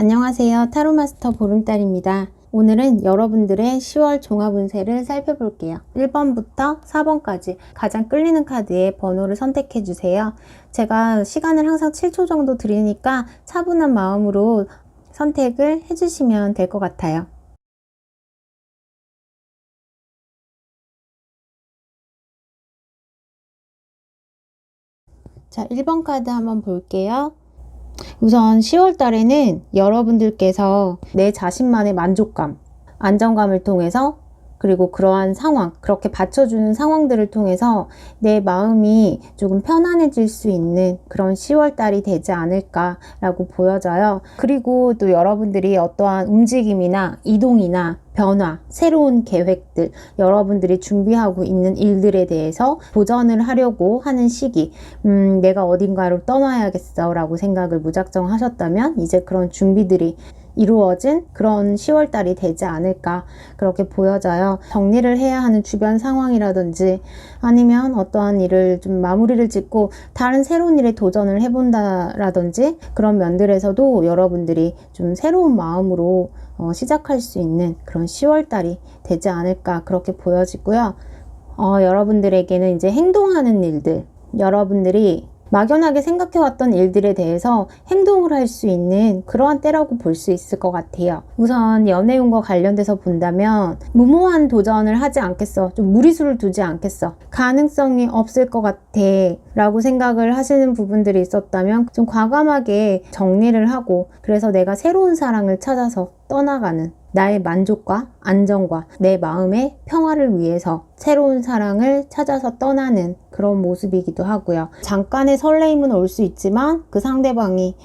안녕하세요. 타로마스터 보름달입니다. 오늘은 여러분들의 10월 종합운세를 살펴볼게요. 1번부터 4번까지 가장 끌리는 카드의 번호를 선택해 주세요. 제가 시간을 항상 7초 정도 드리니까 차분한 마음으로 선택을 해주시면 될 것 같아요. 자, 1번 카드 한번 볼게요. 우선 10월 달에는 여러분들께서 내 자신만의 만족감, 안정감을 통해서 그리고 그러한 상황, 그렇게 받쳐주는 상황들을 통해서 내 마음이 조금 편안해질 수 있는 그런 10월 달이 되지 않을까라고 보여져요. 그리고 또 여러분들이 어떠한 움직임이나 이동이나 변화, 새로운 계획들, 여러분들이 준비하고 있는 일들에 대해서 도전을 하려고 하는 시기, 내가 어딘가로 떠나야겠어 라고 생각을 무작정 하셨다면 이제 그런 준비들이 이루어진 그런 10월달이 되지 않을까 그렇게 보여져요. 정리를 해야 하는 주변 상황이라든지 아니면 어떠한 일을 좀 마무리를 짓고 다른 새로운 일에 도전을 해본다라든지 그런 면들에서도 여러분들이 좀 새로운 마음으로 시작할 수 있는 그런 10월달이 되지 않을까 그렇게 보여지고요. 여러분들에게는 이제 행동하는 일들, 여러분들이 막연하게 생각해왔던 일들에 대해서 행동을 할 수 있는 그러한 때라고 볼 수 있을 것 같아요. 우선 연애운과 관련돼서 본다면 무모한 도전을 하지 않겠어, 좀 무리수를 두지 않겠어, 가능성이 없을 것 같아 라고 생각을 하시는 부분들이 있었다면 좀 과감하게 정리를 하고 그래서 내가 새로운 사랑을 찾아서 떠나가는 나의 만족과 안정과 내 마음의 평화를 위해서 새로운 사랑을 찾아서 떠나는 그런 모습이기도 하고요. 잠깐의 설레임은 올 수 있지만 그 상대방이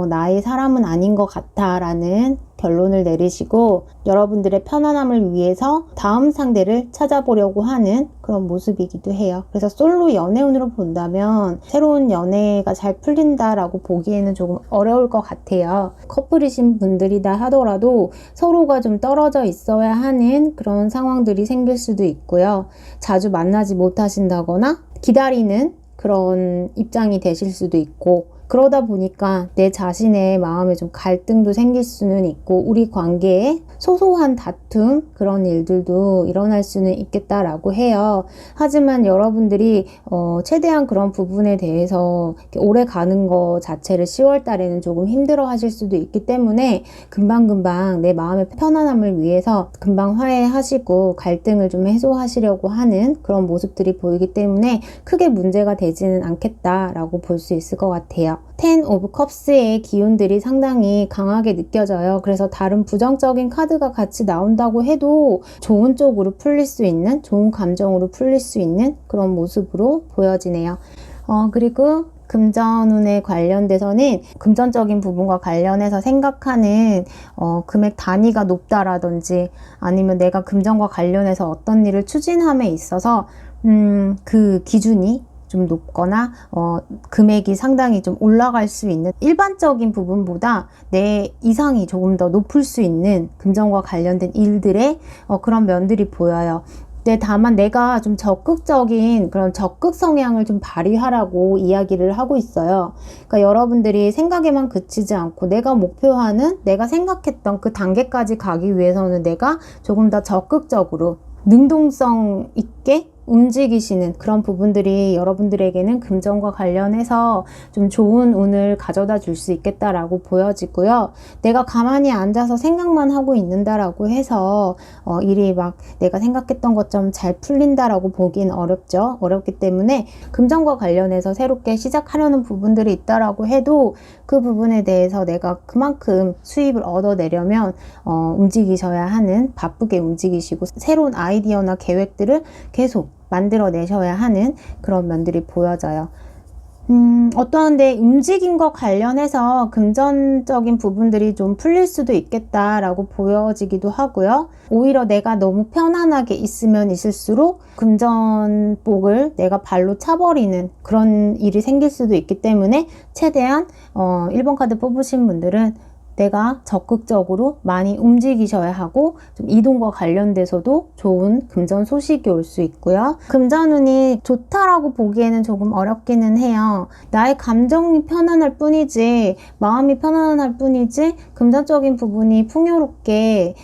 나의 사람은 아닌 것 같아 라는 결론을 내리시고 여러분들의 편안함을 위해서 다음 상대를 찾아보려고 하는 그런 모습이기도 해요. 그래서 솔로 연애운으로 본다면 새로운 연애가 잘 풀린다라고 보기에는 조금 어려울 것 같아요. 커플이신 분들이다 하더라도 서로가 좀 떨어져 있어야 하는 그런 상황들이 생길 수도 있고요. 자주 만나지 못하신다거나 기다리는 그런 입장이 되실 수도 있고 그러다 보니까 내 자신의 마음에 좀 갈등도 생길 수는 있고 우리 관계에 소소한 다툼 그런 일들도 일어날 수는 있겠다라고 해요. 하지만 여러분들이 최대한 그런 부분에 대해서 오래 가는 거 자체를 10월 달에는 조금 힘들어 하실 수도 있기 때문에 금방금방 내 마음의 편안함을 위해서 금방 화해하시고 갈등을 좀 해소하시려고 하는 그런 모습들이 보이기 때문에 크게 문제가 되지는 않겠다라고 볼 수 있을 것 같아요. 10 of Cups의 기운들이 상당히 강하게 느껴져요. 그래서 다른 부정적인 카드가 같이 나온다고 해도 좋은 쪽으로 풀릴 수 있는, 좋은 감정으로 풀릴 수 있는 그런 모습으로 보여지네요. 그리고 금전운에 관련돼서는 금전적인 부분과 관련해서 생각하는 금액 단위가 높다라든지 아니면 내가 금전과 관련해서 어떤 일을 추진함에 있어서 그 기준이 좀 높거나 금액이 상당히 좀 올라갈 수 있는 일반적인 부분보다 내 이상이 조금 더 높을 수 있는 금전과 관련된 일들의 그런 면들이 보여요. 다만 내가 좀 적극적인 그런 적극 성향을 좀 발휘하라고 이야기를 하고 있어요. 그러니까 여러분들이 생각에만 그치지 않고 내가 목표하는 내가 생각했던 그 단계까지 가기 위해서는 내가 조금 더 적극적으로 능동성 있게 움직이시는 그런 부분들이 여러분들에게는 금전과 관련해서 좀 좋은 운을 가져다 줄 수 있겠다라고 보여지고요. 내가 가만히 앉아서 생각만 하고 있는다라고 해서 일이 막 내가 생각했던 것처럼 잘 풀린다라고 보기는 어렵죠. 어렵기 때문에 금전과 관련해서 새롭게 시작하려는 부분들이 있다라고 해도 그 부분에 대해서 내가 그만큼 수입을 얻어내려면 움직이셔야 하는, 바쁘게 움직이시고 새로운 아이디어나 계획들을 계속 만들어내셔야 하는 그런 면들이 보여져요. 어떠한데 움직임과 관련해서 금전적인 부분들이 좀 풀릴 수도 있겠다라고 보여지기도 하고요. 오히려 내가 너무 편안하게 있으면 있을수록 금전복을 내가 발로 차버리는 그런 일이 생길 수도 있기 때문에 최대한 1번 카드 뽑으신 분들은 내가 적극적으로 많이 움직이셔야 하고 좀 이동과 관련돼서도 좋은 금전 소식이 올 수 있고요. 금전운이 좋다라고 보기에는 조금 어렵기는 해요. 나의 감정이 편안할 뿐이지 마음이 편안할 뿐이지 금전적인 부분이 풍요롭게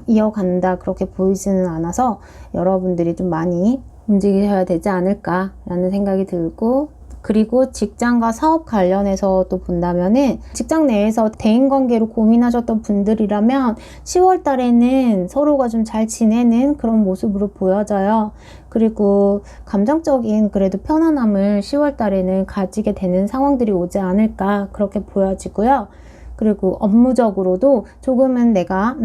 이어간다 그렇게 보이지는 않아서 여러분들이 좀 많이 움직이셔야 되지 않을까라는 생각이 들고, 그리고 직장과 사업 관련해서 또 본다면은 직장 내에서 대인관계로 고민하셨던 분들이라면 10월 달에는 서로가 좀 잘 지내는 그런 모습으로 보여져요. 그리고 감정적인 그래도 편안함을 10월 달에는 가지게 되는 상황들이 오지 않을까 그렇게 보여지고요. 그리고 업무적으로도 조금은 내가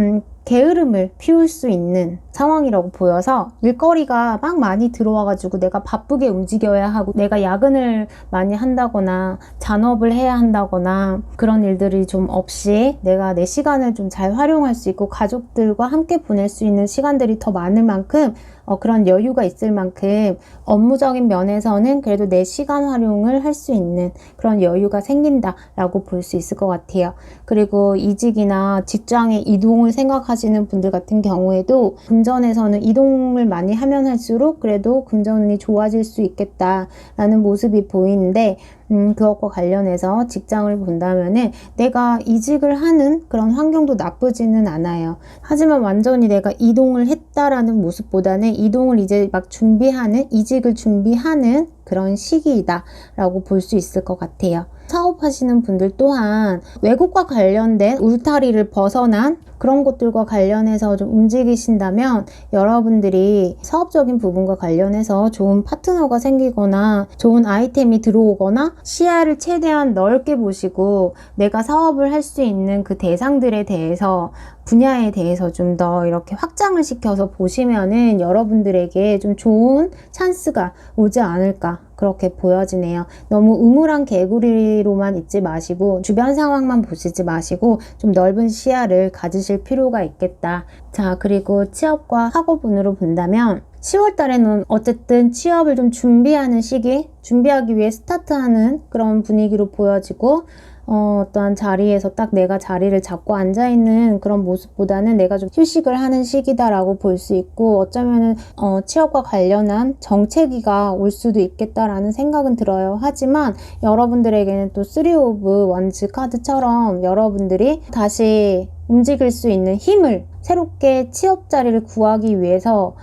게으름을 피울 수 있는 상황이라고 보여서 일거리가 막 많이 들어와가지고 내가 바쁘게 움직여야 하고 내가 야근을 많이 한다거나 잔업을 해야 한다거나 그런 일들이 좀 없이 내가 내 시간을 좀 잘 활용할 수 있고 가족들과 함께 보낼 수 있는 시간들이 더 많을 만큼 그런 여유가 있을 만큼 업무적인 면에서는 그래도 내 시간 활용을 할 수 있는 그런 여유가 생긴다라고 볼 수 있을 것 같아요. 그리고 이직이나 직장의 이동을 생각하시는 분들 같은 경우에도 금전에서는 이동을 많이 하면 할수록 그래도 금전운이 좋아질 수 있겠다라는 모습이 보이는데 그것과 관련해서 직장을 본다면은 내가 이직을 하는 그런 환경도 나쁘지는 않아요. 하지만 완전히 내가 이동을 했다라는 모습보다는 이동을 이제 막 준비하는, 이직을 준비하는 그런 시기이다 라고 볼 수 있을 것 같아요. 사업하시는 분들 또한 외국과 관련된 울타리를 벗어난 그런 것들과 관련해서 좀 움직이신다면 여러분들이 사업적인 부분과 관련해서 좋은 파트너가 생기거나 좋은 아이템이 들어오거나 시야를 최대한 넓게 보시고 내가 사업을 할 수 있는 그 대상들에 대해서 분야에 대해서 좀 더 이렇게 확장을 시켜서 보시면은 여러분들에게 좀 좋은 찬스가 오지 않을까 그렇게 보여지네요. 너무 우물한 개구리로만 있지 마시고 주변 상황만 보시지 마시고 좀 넓은 시야를 가지실 필요가 있겠다. 자, 그리고 취업과 학업운으로 본다면 10월 달에는 어쨌든 취업을 좀 준비하는 시기, 준비하기 위해 스타트하는 그런 분위기로 보여지고 어떠한 자리에서 딱 내가 자리를 잡고 앉아있는 그런 모습보다는 내가 좀 휴식을 하는 시기다라고 볼 수 있고 어쩌면은 취업과 관련한 정체기가 올 수도 있겠다라는 생각은 들어요. 하지만 여러분들에게는 또 3 오브 원즈 카드처럼 여러분들이 다시 움직일 수 있는 힘을 새롭게 취업 자리를 구하기 위해서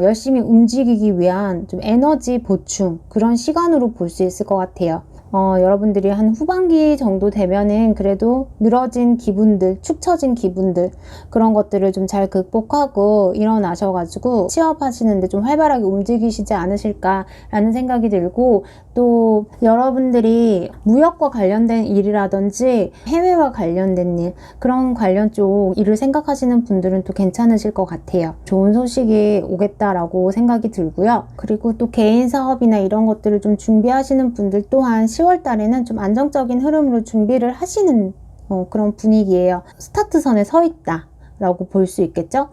열심히 움직이기 위한 좀 에너지 보충 그런 시간으로 볼 수 있을 것 같아요. 여러분들이 한 후반기 정도 되면은 그래도 늘어진 기분들, 축 처진 기분들 그런 것들을 좀 잘 극복하고 일어나셔가지고 취업하시는데 좀 활발하게 움직이시지 않으실까라는 생각이 들고, 또 여러분들이 무역과 관련된 일이라든지 해외와 관련된 일 그런 관련 쪽 일을 생각하시는 분들은 또 괜찮으실 것 같아요. 좋은 소식이 오겠다라고 생각이 들고요. 그리고 또 개인 사업이나 이런 것들을 좀 준비하시는 분들 또한 10월 달에는 좀 안정적인 흐름으로 준비를 하시는 그런 분위기예요. 스타트선에 서 있다 라고 볼 수 있겠죠?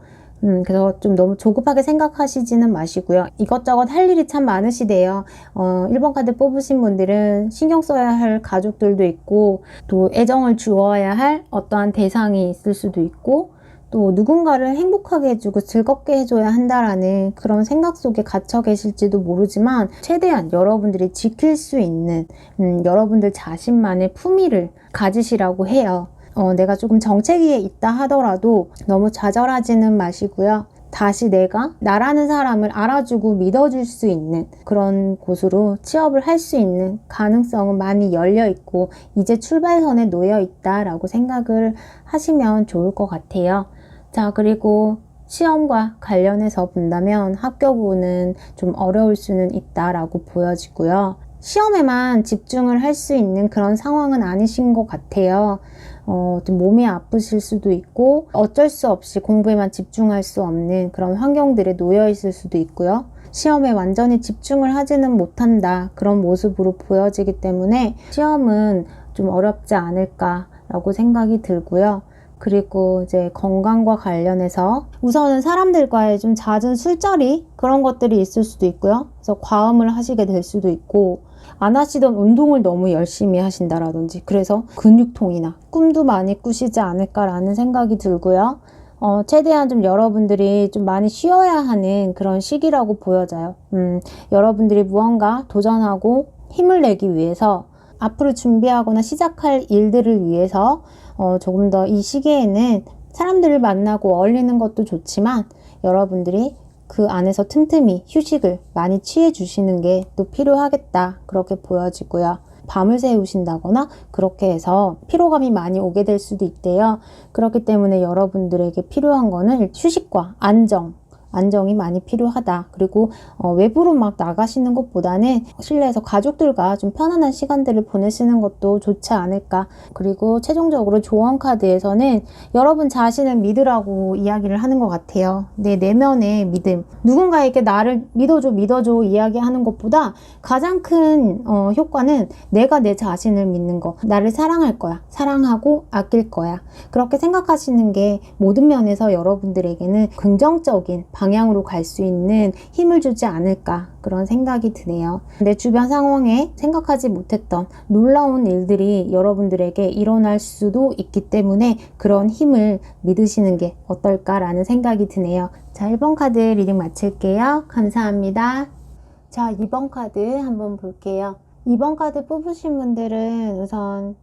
그래서 좀 너무 조급하게 생각하시지는 마시고요. 이것저것 할 일이 참 많으시대요. 1번 카드 뽑으신 분들은 신경 써야 할 가족들도 있고 또 애정을 주어야 할 어떠한 대상이 있을 수도 있고 또 누군가를 행복하게 해주고 즐겁게 해줘야 한다라는 그런 생각 속에 갇혀 계실지도 모르지만 최대한 여러분들이 지킬 수 있는 여러분들 자신만의 품위를 가지시라고 해요. 내가 조금 정체기에 있다 하더라도 너무 좌절하지는 마시고요. 다시 내가 나라는 사람을 알아주고 믿어줄 수 있는 그런 곳으로 취업을 할 수 있는 가능성은 많이 열려있고 이제 출발선에 놓여있다라고 생각을 하시면 좋을 것 같아요. 자, 그리고 시험과 관련해서 본다면 합격운은 좀 어려울 수는 있다라고 보여지고요. 시험에만 집중을 할 수 있는 그런 상황은 아니신 것 같아요. 좀 몸이 아프실 수도 있고 어쩔 수 없이 공부에만 집중할 수 없는 그런 환경들에 놓여 있을 수도 있고요. 시험에 완전히 집중을 하지는 못한다 그런 모습으로 보여지기 때문에 시험은 좀 어렵지 않을까라고 생각이 들고요. 그리고 이제 건강과 관련해서 우선은 사람들과의 좀 잦은 술자리 그런 것들이 있을 수도 있고요. 그래서 과음을 하시게 될 수도 있고 안 하시던 운동을 너무 열심히 하신다라든지 그래서 근육통이나 꿈도 많이 꾸시지 않을까라는 생각이 들고요. 최대한 좀 여러분들이 좀 많이 쉬어야 하는 그런 시기라고 보여져요. 여러분들이 무언가 도전하고 힘을 내기 위해서 앞으로 준비하거나 시작할 일들을 위해서 조금 더 이 시기에는 사람들을 만나고 어울리는 것도 좋지만 여러분들이 그 안에서 틈틈이 휴식을 많이 취해 주시는 게 또 필요하겠다 그렇게 보여지고요. 밤을 새우신다거나 그렇게 해서 피로감이 많이 오게 될 수도 있대요. 그렇기 때문에 여러분들에게 필요한 거는 휴식과 안정이 많이 필요하다. 그리고 외부로 막 나가시는 것보다는 실내에서 가족들과 좀 편안한 시간들을 보내시는 것도 좋지 않을까. 그리고 최종적으로 조언 카드에서는 여러분 자신을 믿으라고 이야기를 하는 것 같아요. 내 내면의 믿음. 누군가에게 나를 믿어줘 이야기하는 것보다 가장 큰 효과는 내가 내 자신을 믿는 거. 나를 사랑할 거야. 사랑하고 아낄 거야. 그렇게 생각하시는 게 모든 면에서 여러분들에게는 긍정적인 방향으로 갈 수 있는 힘을 주지 않을까 그런 생각이 드네요. 내 주변 상황에 생각하지 못했던 놀라운 일들이 여러분들에게 일어날 수도 있기 때문에 그런 힘을 믿으시는 게 어떨까라는 생각이 드네요. 자, 1번 카드 리딩 마칠게요. 감사합니다. 자, 2번 카드 한번 볼게요. 2번 카드 뽑으신 분들은 우선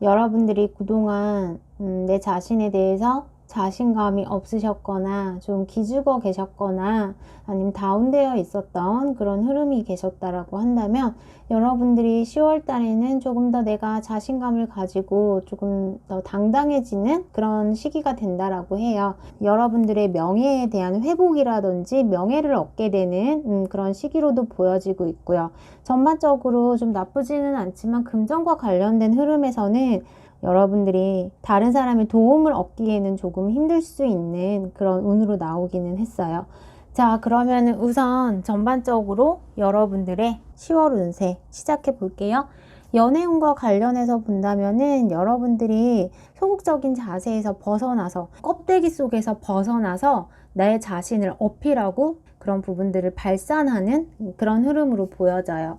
여러분들이 그동안 내 자신에 대해서 자신감이 없으셨거나 좀 기죽어 계셨거나 아니면 다운되어 있었던 그런 흐름이 계셨다라고 한다면 여러분들이 10월 달에는 조금 더 내가 자신감을 가지고 조금 더 당당해지는 그런 시기가 된다라고 해요. 여러분들의 명예에 대한 회복이라든지 명예를 얻게 되는 그런 시기로도 보여지고 있고요. 전반적으로 좀 나쁘지는 않지만 금전과 관련된 흐름에서는 여러분들이 다른 사람의 도움을 얻기에는 조금 힘들 수 있는 그런 운으로 나오기는 했어요. 자, 그러면 우선 전반적으로 여러분들의 10월 운세 시작해 볼게요. 연애운과 관련해서 본다면은 여러분들이 소극적인 자세에서 벗어나서 껍데기 속에서 벗어나서 내 자신을 어필하고 그런 부분들을 발산하는 그런 흐름으로 보여져요.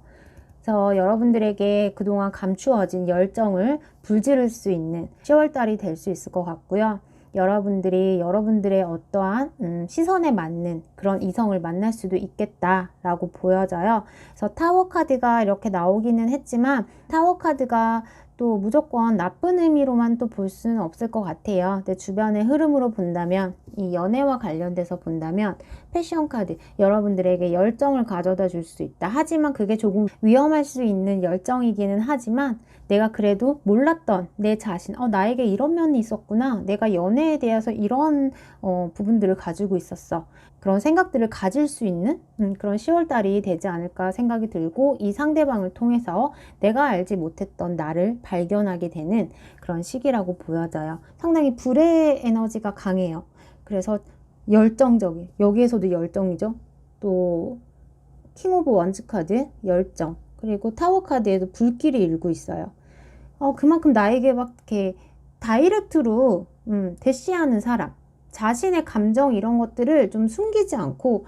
그래서 여러분들에게 그동안 감추어진 열정을 불지를 수 있는 10월달이 될 수 있을 것 같고요. 여러분들이 여러분들의 어떠한 시선에 맞는 그런 이성을 만날 수도 있겠다라고 보여져요. 그래서 타워 카드가 이렇게 나오기는 했지만 타워 카드가 또 무조건 나쁜 의미로만 또 볼 수는 없을 것 같아요. 내 주변의 흐름으로 본다면 이 연애와 관련돼서 본다면 패션 카드 여러분들에게 열정을 가져다 줄 수 있다. 하지만 그게 조금 위험할 수 있는 열정이기는 하지만 내가 그래도 몰랐던 내 자신 나에게 이런 면이 있었구나. 내가 연애에 대해서 이런 부분들을 가지고 있었어. 그런 생각들을 가질 수 있는 그런 10월달이 되지 않을까 생각이 들고 이 상대방을 통해서 내가 알지 못했던 나를 발견하게 되는 그런 시기라고 보여져요. 상당히 불의 에너지가 강해요. 그래서 열정적인 여기에서도 열정이죠. 또 킹 오브 원즈 카드 열정 그리고 타워 카드에도 불길이 일고 있어요. 그만큼 나에게 막 이렇게 다이렉트로 대시하는 사람 자신의 감정 이런 것들을 좀 숨기지 않고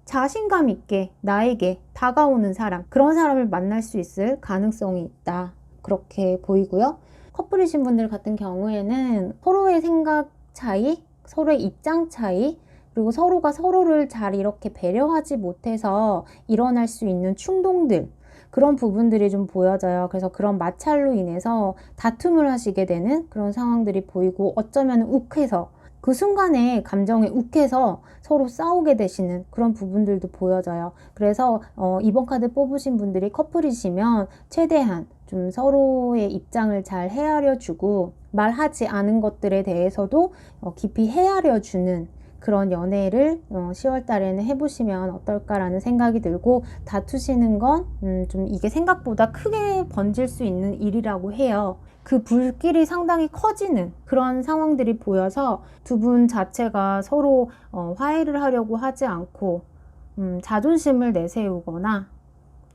자신감 있게 나에게 다가오는 사람 그런 사람을 만날 수 있을 가능성이 있다 그렇게 보이고요. 커플이신 분들 같은 경우에는 서로의 생각 차이 서로의 입장 차이 그리고 서로가 서로를 잘 이렇게 배려하지 못해서 일어날 수 있는 충동들 그런 부분들이 좀 보여져요. 그래서 그런 마찰로 인해서 다툼을 하시게 되는 그런 상황들이 보이고 어쩌면 욱해서 그 순간에 감정에 욱해서 서로 싸우게 되시는 그런 부분들도 보여져요. 그래서 이번 카드 뽑으신 분들이 커플이시면 최대한 좀 서로의 입장을 잘 헤아려 주고 말하지 않은 것들에 대해서도 깊이 헤아려 주는 그런 연애를 10월 달에는 해보시면 어떨까라는 생각이 들고 다투시는 건 좀 이게 생각보다 크게 번질 수 있는 일이라고 해요. 그 불길이 상당히 커지는 그런 상황들이 보여서 두 분 자체가 서로 화해를 하려고 하지 않고 자존심을 내세우거나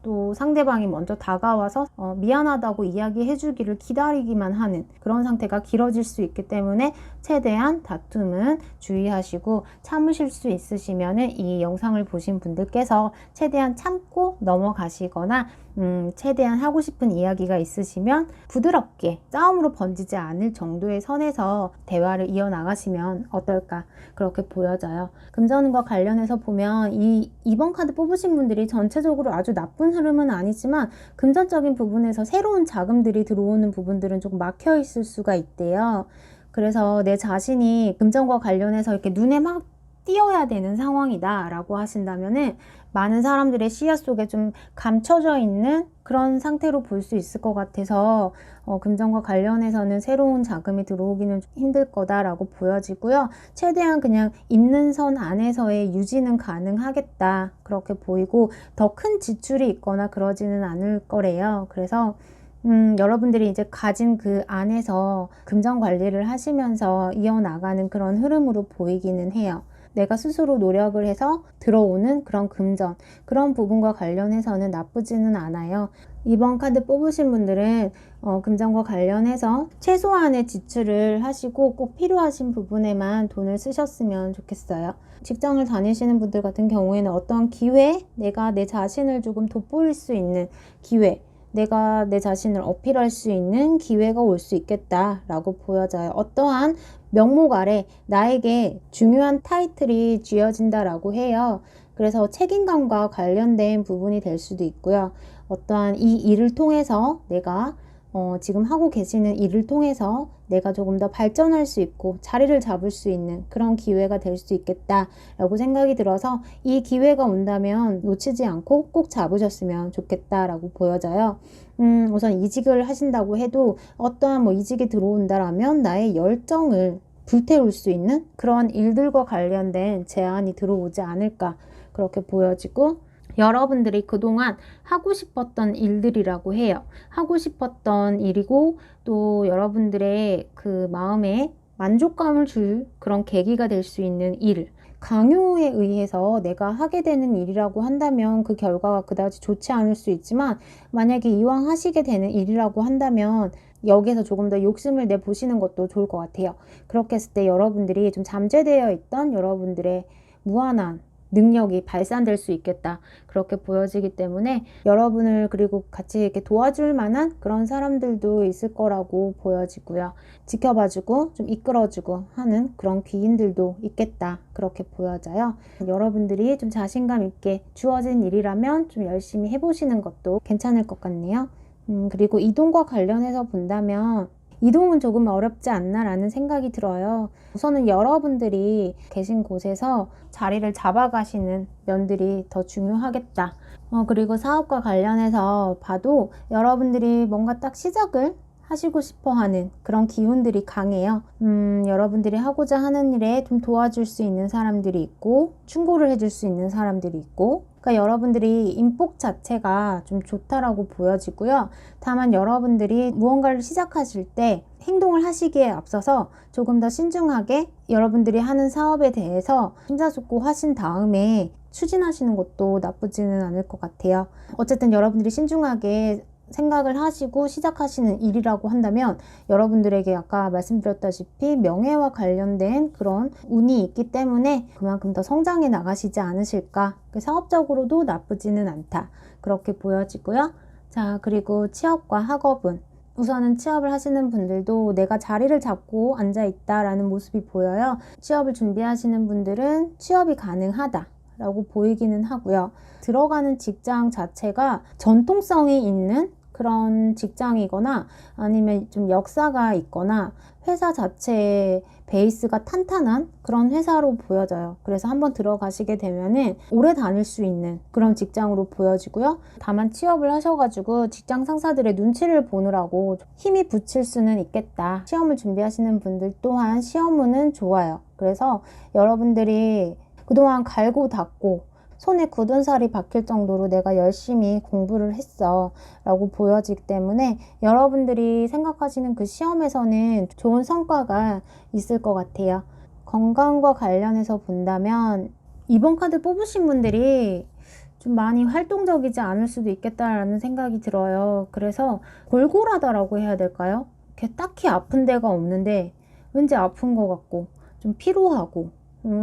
또 상대방이 먼저 다가와서 미안하다고 이야기해 주기를 기다리기만 하는 그런 상태가 길어질 수 있기 때문에 최대한 다툼은 주의하시고 참으실 수 있으시면 이 영상을 보신 분들께서 최대한 참고 넘어가시거나 최대한 하고 싶은 이야기가 있으시면 부드럽게 싸움으로 번지지 않을 정도의 선에서 대화를 이어나가시면 어떨까 그렇게 보여져요. 금전운과 관련해서 보면 이번 카드 뽑으신 분들이 전체적으로 아주 나쁜 흐름은 아니지만 금전적인 부분에서 새로운 자금들이 들어오는 부분들은 조금 막혀 있을 수가 있대요. 그래서 내 자신이 금전과 관련해서 이렇게 눈에 막 띄어야 되는 상황이다 라고 하신다면은 많은 사람들의 시야 속에 좀 감춰져 있는 그런 상태로 볼 수 있을 것 같아서 금전과 관련해서는 새로운 자금이 들어오기는 좀 힘들 거다라고 보여지고요. 최대한 그냥 있는 선 안에서의 유지는 가능하겠다 그렇게 보이고 더 큰 지출이 있거나 그러지는 않을 거래요. 그래서 여러분들이 이제 가진 그 안에서 금전 관리를 하시면서 이어나가는 그런 흐름으로 보이기는 해요. 내가 스스로 노력을 해서 들어오는 그런 금전, 그런 부분과 관련해서는 나쁘지는 않아요. 이번 카드 뽑으신 분들은 금전과 관련해서 최소한의 지출을 하시고 꼭 필요하신 부분에만 돈을 쓰셨으면 좋겠어요. 직장을 다니시는 분들 같은 경우에는 어떤 기회, 내가 내 자신을 조금 돋보일 수 있는 기회, 내가 내 자신을 어필할 수 있는 기회가 올 수 있겠다라고 보여져요. 어떠한 명목 아래 나에게 중요한 타이틀이 쥐어진다라고 해요. 그래서 책임감과 관련된 부분이 될 수도 있고요. 어떠한 이 일을 통해서 내가 지금 하고 계시는 일을 통해서 내가 조금 더 발전할 수 있고 자리를 잡을 수 있는 그런 기회가 될 수 있겠다라고 생각이 들어서 이 기회가 온다면 놓치지 않고 꼭 잡으셨으면 좋겠다라고 보여져요. 우선 이직을 하신다고 해도 어떠한 이직이 들어온다라면 나의 열정을 불태울 수 있는 그런 일들과 관련된 제안이 들어오지 않을까 그렇게 보여지고 여러분들이 그동안 하고 싶었던 일들이라고 해요. 하고 싶었던 일이고 또 여러분들의 그 마음에 만족감을 줄 그런 계기가 될 수 있는 일. 강요에 의해서 내가 하게 되는 일이라고 한다면 그 결과가 그다지 좋지 않을 수 있지만 만약에 이왕 하시게 되는 일이라고 한다면 여기에서 조금 더 욕심을 내보시는 것도 좋을 것 같아요. 그렇게 했을 때 여러분들이 좀 잠재되어 있던 여러분들의 무한한 능력이 발산될 수 있겠다 그렇게 보여지기 때문에 여러분을 그리고 같이 이렇게 도와줄 만한 그런 사람들도 있을 거라고 보여지고요. 지켜봐주고 좀 이끌어주고 하는 그런 귀인들도 있겠다 그렇게 보여져요. 여러분들이 좀 자신감 있게 주어진 일이라면 좀 열심히 해보시는 것도 괜찮을 것 같네요. 그리고 이동과 관련해서 본다면 이동은 조금 어렵지 않나 라는 생각이 들어요. 우선은 여러분들이 계신 곳에서 자리를 잡아가시는 면들이 더 중요하겠다. 그리고 사업과 관련해서 봐도 여러분들이 뭔가 딱 시작을 하시고 싶어 하는 그런 기운들이 강해요. 여러분들이 하고자 하는 일에 좀 도와줄 수 있는 사람들이 있고 충고를 해줄 수 있는 사람들이 있고 그러니까 여러분들이 인복 자체가 좀 좋다라고 보여지고요. 다만 여러분들이 무언가를 시작하실 때 행동을 하시기에 앞서서 조금 더 신중하게 여러분들이 하는 사업에 대해서 심사숙고하신 다음에 추진하시는 것도 나쁘지는 않을 것 같아요. 어쨌든 여러분들이 신중하게 생각을 하시고 시작하시는 일이라고 한다면 여러분들에게 아까 말씀드렸다시피 명예와 관련된 그런 운이 있기 때문에 그만큼 더 성장해 나가시지 않으실까. 사업적으로도 나쁘지는 않다 그렇게 보여지고요. 자, 그리고 취업과 학업은 우선은 취업을 하시는 분들도 내가 자리를 잡고 앉아 있다라는 모습이 보여요. 취업을 준비하시는 분들은 취업이 가능하다 라고 보이기는 하고요. 들어가는 직장 자체가 전통성이 있는 그런 직장이거나 아니면 좀 역사가 있거나 회사 자체의 베이스가 탄탄한 그런 회사로 보여져요. 그래서 한번 들어가시게 되면은 오래 다닐 수 있는 그런 직장으로 보여지고요. 다만 취업을 하셔가지고 직장 상사들의 눈치를 보느라고 힘이 붙일 수는 있겠다. 시험을 준비하시는 분들 또한 시험운은 좋아요. 그래서 여러분들이 그동안 갈고 닦고 손에 굳은 살이 박힐 정도로 내가 열심히 공부를 했어 라고 보여지기 때문에 여러분들이 생각하시는 그 시험에서는 좋은 성과가 있을 것 같아요. 건강과 관련해서 본다면 이번 카드 뽑으신 분들이 좀 많이 활동적이지 않을 수도 있겠다라는 생각이 들어요. 그래서 골골하다라고 해야 될까요? 이렇게 딱히 아픈 데가 없는데 왠지 아픈 것 같고 좀 피로하고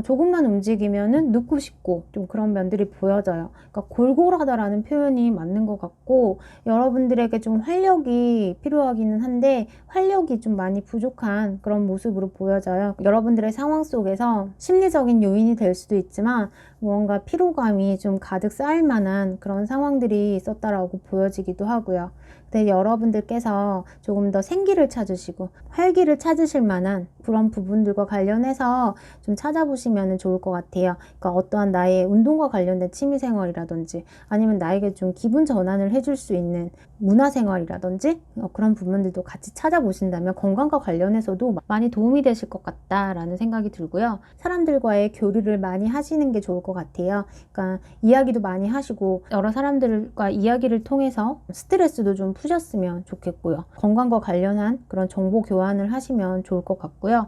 조금만 움직이면은 눕고 싶고 좀 그런 면들이 보여져요. 그러니까 골골하다라는 표현이 맞는 것 같고, 여러분들에게 좀 활력이 필요하기는 한데 활력이 좀 많이 부족한 그런 모습으로 보여져요. 여러분들의 상황 속에서 심리적인 요인이 될 수도 있지만 무언가 피로감이 좀 가득 쌓일 만한 그런 상황들이 있었다라고 보여지기도 하고요. 근데 여러분들께서 조금 더 생기를 찾으시고 활기를 찾으실 만한 그런 부분들과 관련해서 좀 찾아보시면 좋을 것 같아요. 그러니까 어떠한 나의 운동과 관련된 취미생활이라든지 아니면 나에게 좀 기분 전환을 해줄 수 있는 문화생활이라든지 그런 부분들도 같이 찾아보신다면 건강과 관련해서도 많이 도움이 되실 것 같다라는 생각이 들고요. 사람들과의 교류를 많이 하시는 게 좋을 것 같아요. 그러니까 이야기도 많이 하시고 여러 사람들과 이야기를 통해서 스트레스도 좀 푸셨으면 좋겠고요. 건강과 관련한 그런 정보 교환을 하시면 좋을 것 같고요.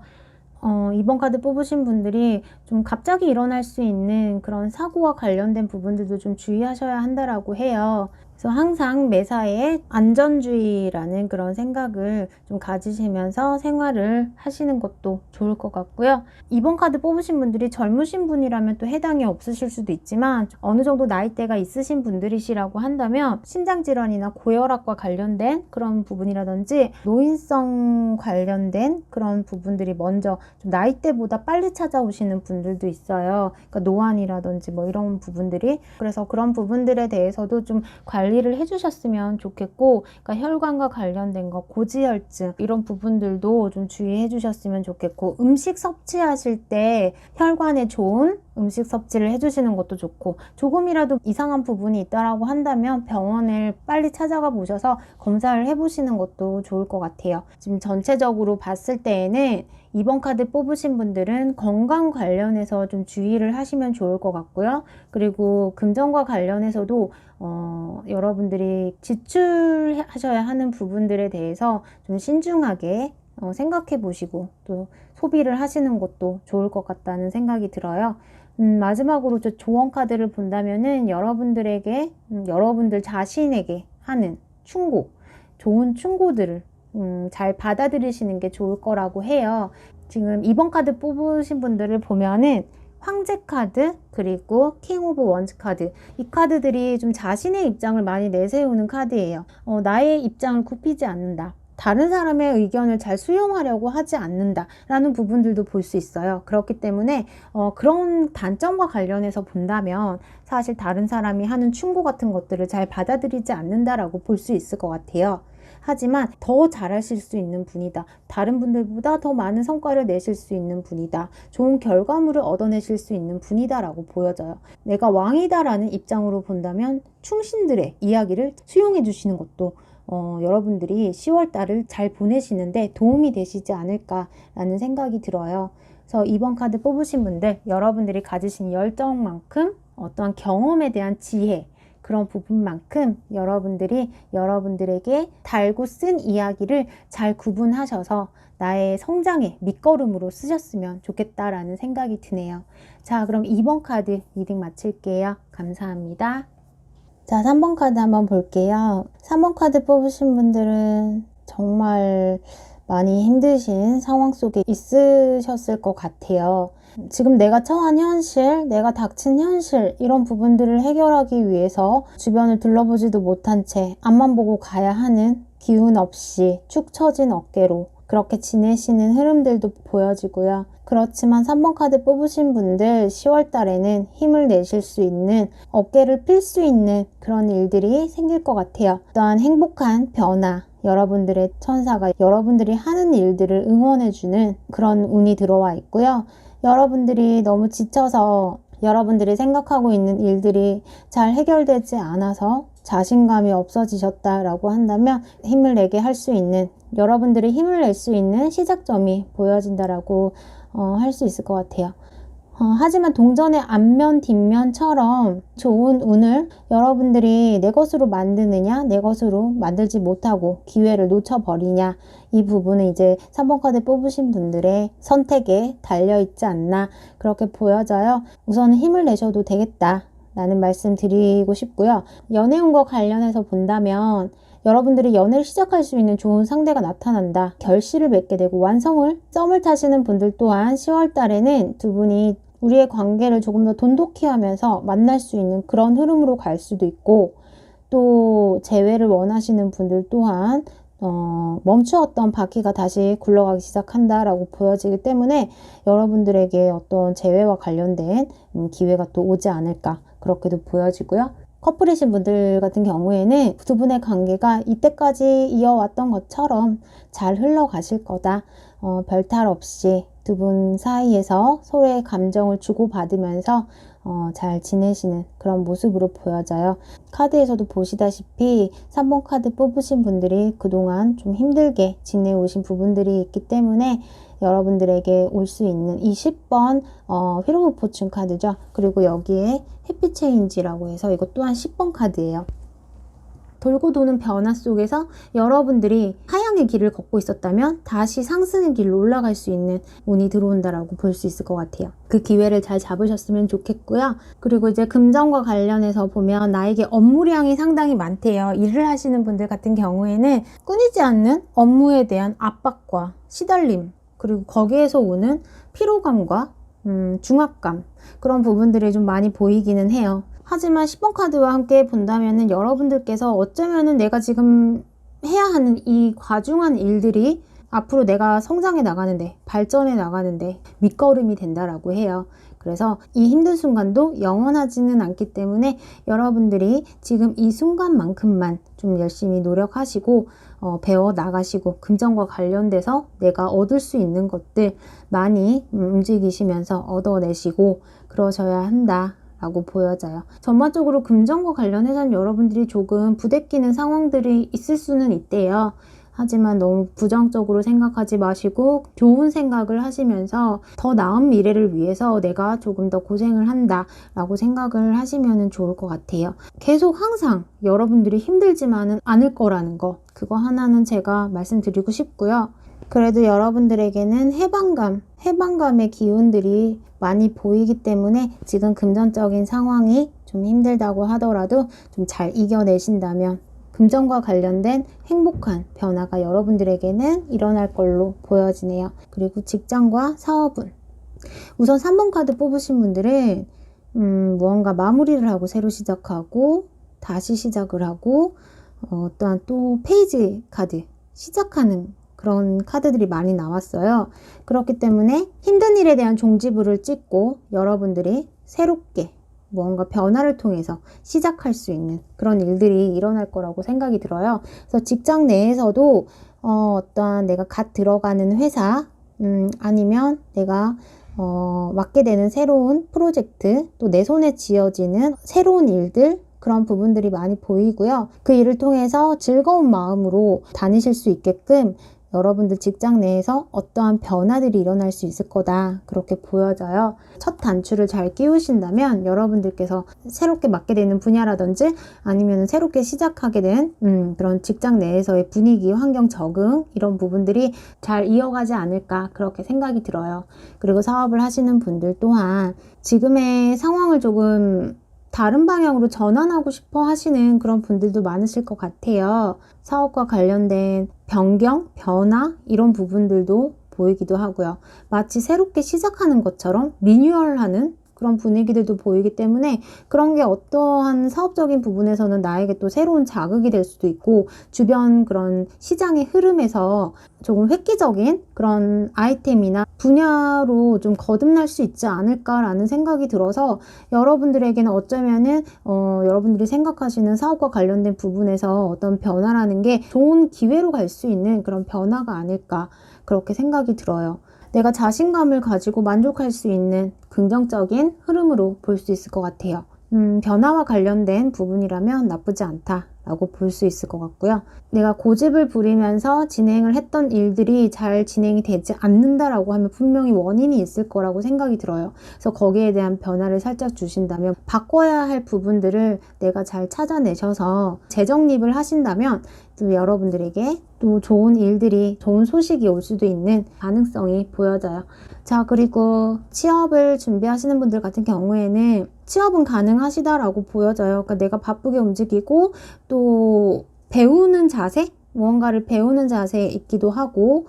이번 카드 뽑으신 분들이 좀 갑자기 일어날 수 있는 그런 사고와 관련된 부분들도 좀 주의하셔야 한다라고 해요. 그래서 항상 매사에 안전주의라는 그런 생각을 좀 가지시면서 생활을 하시는 것도 좋을 것 같고요. 이번 카드 뽑으신 분들이 젊으신 분이라면 또 해당이 없으실 수도 있지만 어느 정도 나이대가 있으신 분들이시라고 한다면 신장질환이나 고혈압과 관련된 그런 부분이라든지 노인성 관련된 그런 부분들이 먼저 좀 나이대보다 빨리 찾아오시는 분들도 있어요. 그러니까 노안이라든지 뭐 이런 부분들이, 그래서 그런 부분들에 대해서도 좀 관리를 해주셨으면 좋겠고, 그러니까 혈관과 관련된 거, 고지혈증 이런 부분들도 좀 주의해 주셨으면 좋겠고, 음식 섭취하실 때 혈관에 좋은 음식 섭취를 해주시는 것도 좋고, 조금이라도 이상한 부분이 있다라고 한다면 병원을 빨리 찾아가 보셔서 검사를 해보시는 것도 좋을 것 같아요. 지금 전체적으로 봤을 때에는 이번 카드 뽑으신 분들은 건강 관련해서 좀 주의를 하시면 좋을 것 같고요. 그리고 금전과 관련해서도 여러분들이 지출하셔야 하는 부분들에 대해서 좀 신중하게 생각해 보시고 또 소비를 하시는 것도 좋을 것 같다는 생각이 들어요. 마지막으로 저 조언 카드를 본다면은 여러분들에게 여러분들 자신에게 하는 충고, 좋은 충고들을 잘 받아들이시는 게 좋을 거라고 해요. 지금 이번 카드 뽑으신 분들을 보면은 황제 카드 그리고 킹 오브 원즈 카드, 이 카드들이 좀 자신의 입장을 많이 내세우는 카드예요. 나의 입장을 굽히지 않는다, 다른 사람의 의견을 잘 수용하려고 하지 않는다 라는 부분들도 볼 수 있어요. 그렇기 때문에 그런 단점과 관련해서 본다면 사실 다른 사람이 하는 충고 같은 것들을 잘 받아들이지 않는다라고 볼 수 있을 것 같아요. 하지만 더 잘하실 수 있는 분이다, 다른 분들보다 더 많은 성과를 내실 수 있는 분이다, 좋은 결과물을 얻어내실 수 있는 분이다 라고 보여져요. 내가 왕이다 라는 입장으로 본다면 충신들의 이야기를 수용해 주시는 것도 여러분들이 10월달을 잘 보내시는데 도움이 되시지 않을까라는 생각이 들어요. 그래서 이번 카드 뽑으신 분들, 여러분들이 가지신 열정만큼 어떠한 경험에 대한 지혜, 그런 부분만큼 여러분들이 여러분들에게 달고 쓴 이야기를 잘 구분하셔서 나의 성장의 밑거름으로 쓰셨으면 좋겠다라는 생각이 드네요. 자, 그럼 2번 카드 리딩 마칠게요. 감사합니다. 자, 3번 카드 한번 볼게요. 3번 카드 뽑으신 분들은 정말 많이 힘드신 상황 속에 있으셨을 것 같아요. 지금 내가 처한 현실, 내가 닥친 현실, 이런 부분들을 해결하기 위해서 주변을 둘러보지도 못한 채 앞만 보고 가야 하는, 기운 없이 축 처진 어깨로 그렇게 지내시는 흐름들도 보여지고요. 그렇지만 3번 카드 뽑으신 분들 10월 달에는 힘을 내실 수 있는, 어깨를 필 수 있는 그런 일들이 생길 것 같아요. 또한 행복한 변화, 여러분들의 천사가 여러분들이 하는 일들을 응원해주는 그런 운이 들어와 있고요. 여러분들이 너무 지쳐서 여러분들이 생각하고 있는 일들이 잘 해결되지 않아서 자신감이 없어지셨다라고 한다면 힘을 내게 할 수 있는, 여러분들이 힘을 낼 수 있는 시작점이 보여진다라고 할 수 있을 것 같아요. 하지만 동전의 앞면 뒷면처럼 좋은 운을 여러분들이 내 것으로 만드느냐, 내 것으로 만들지 못하고 기회를 놓쳐버리냐, 이 부분은 이제 3번 카드 뽑으신 분들의 선택에 달려있지 않나 그렇게 보여져요. 우선은 힘을 내셔도 되겠다 라는 말씀 드리고 싶고요. 연애운과 관련해서 본다면 여러분들이 연애를 시작할 수 있는 좋은 상대가 나타난다, 결실을 맺게 되고 완성을, 썸을 타시는 분들 또한 10월 달에는 두 분이 우리의 관계를 조금 더 돈독히 하면서 만날 수 있는 그런 흐름으로 갈 수도 있고, 또 재회를 원하시는 분들 또한 멈추었던 바퀴가 다시 굴러가기 시작한다라고 보여지기 때문에 여러분들에게 어떤 재회와 관련된 기회가 또 오지 않을까 그렇게도 보여지고요. 커플이신 분들 같은 경우에는 두 분의 관계가 이때까지 이어왔던 것처럼 잘 흘러가실 거다. 별탈 없이 두 분 사이에서 서로의 감정을 주고받으면서 잘 지내시는 그런 모습으로 보여져요. 카드에서도 보시다시피 3번 카드 뽑으신 분들이 그동안 좀 힘들게 지내오신 부분들이 있기 때문에 여러분들에게 올 수 있는 이 10번 휠 오브 포춘 카드죠. 그리고 여기에 해피 체인지라고 해서 이것 또한 10번 카드예요. 돌고 도는 변화 속에서 여러분들이 하향의 길을 걷고 있었다면 다시 상승의 길로 올라갈 수 있는 운이 들어온다라고 볼 수 있을 것 같아요. 그 기회를 잘 잡으셨으면 좋겠고요. 그리고 이제 금전과 관련해서 보면 나에게 업무량이 상당히 많대요. 일을 하시는 분들 같은 경우에는 끊이지 않는 업무에 대한 압박과 시달림, 그리고 거기에서 오는 피로감과 중압감, 그런 부분들이 좀 많이 보이기는 해요. 하지만 10번 카드와 함께 본다면은 여러분들께서 어쩌면은 내가 지금 해야 하는 이 과중한 일들이 앞으로 내가 성장해 나가는데, 발전해 나가는데 밑거름이 된다라고 해요. 그래서 이 힘든 순간도 영원하지는 않기 때문에 여러분들이 지금 이 순간만큼만 좀 열심히 노력하시고 배워 나가시고 금전과 관련돼서 내가 얻을 수 있는 것들 많이 움직이시면서 얻어내시고 그러셔야 한다 라고 보여져요. 전반적으로 금전과 관련해서는 여러분들이 조금 부대끼는 상황들이 있을 수는 있대요. 하지만 너무 부정적으로 생각하지 마시고 좋은 생각을 하시면서 더 나은 미래를 위해서 내가 조금 더 고생을 한다 라고 생각을 하시면 좋을 것 같아요. 계속 항상 여러분들이 힘들지만은 않을 거라는 거, 그거 하나는 제가 말씀드리고 싶고요. 그래도 여러분들에게는 해방감의 기운들이 많이 보이기 때문에 지금 금전적인 상황이 좀 힘들다고 하더라도 좀 잘 이겨내신다면 금전과 관련된 행복한 변화가 여러분들에게는 일어날 걸로 보여지네요. 그리고 직장과 사업은 우선 3번 카드 뽑으신 분들은 무언가 마무리를 하고 새로 시작하고 다시 시작을 하고 또한 또 페이지 카드 시작하는 그런 카드들이 많이 나왔어요. 그렇기 때문에 힘든 일에 대한 종지부를 찍고 여러분들이 새롭게 무언가 변화를 통해서 시작할 수 있는 그런 일들이 일어날 거라고 생각이 들어요. 그래서 직장 내에서도 어떠한 내가 갓 들어가는 회사 아니면 내가 맡게 되는 새로운 프로젝트, 또 내 손에 쥐어지는 새로운 일들, 그런 부분들이 많이 보이고요. 그 일을 통해서 즐거운 마음으로 다니실 수 있게끔 여러분들 직장 내에서 어떠한 변화들이 일어날 수 있을 거다, 그렇게 보여져요. 첫 단추를 잘 끼우신다면 여러분들께서 새롭게 맡게 되는 분야라든지 아니면 새롭게 시작하게 된 그런 직장 내에서의 분위기, 환경 적응, 이런 부분들이 잘 이어가지 않을까 그렇게 생각이 들어요. 그리고 사업을 하시는 분들 또한 지금의 상황을 조금 다른 방향으로 전환하고 싶어 하시는 그런 분들도 많으실 것 같아요. 사업과 관련된 변경, 변화, 이런 부분들도 보이기도 하고요. 마치 새롭게 시작하는 것처럼 리뉴얼하는 그런 분위기들도 보이기 때문에 그런 게 어떠한 사업적인 부분에서는 나에게 또 새로운 자극이 될 수도 있고, 주변 그런 시장의 흐름에서 조금 획기적인 그런 아이템이나 분야로 좀 거듭날 수 있지 않을까라는 생각이 들어서 여러분들에게는 어쩌면은 여러분들이 생각하시는 사업과 관련된 부분에서 어떤 변화라는 게 좋은 기회로 갈 수 있는 그런 변화가 아닐까 그렇게 생각이 들어요. 내가 자신감을 가지고 만족할 수 있는 긍정적인 흐름으로 볼 수 있을 것 같아요. 변화와 관련된 부분이라면 나쁘지 않다라고 볼 수 있을 것 같고요. 내가 고집을 부리면서 진행을 했던 일들이 잘 진행이 되지 않는다라고 하면 분명히 원인이 있을 거라고 생각이 들어요. 그래서 거기에 대한 변화를 살짝 주신다면, 바꿔야 할 부분들을 내가 잘 찾아내셔서 재정립을 하신다면 또 여러분들에게 또 좋은 일들이, 좋은 소식이 올 수도 있는 가능성이 보여져요. 자, 그리고 취업을 준비하시는 분들 같은 경우에는 취업은 가능하시다라고 보여져요. 그러니까 내가 바쁘게 움직이고 또 배우는 자세? 무언가를 배우는 자세에 있기도 하고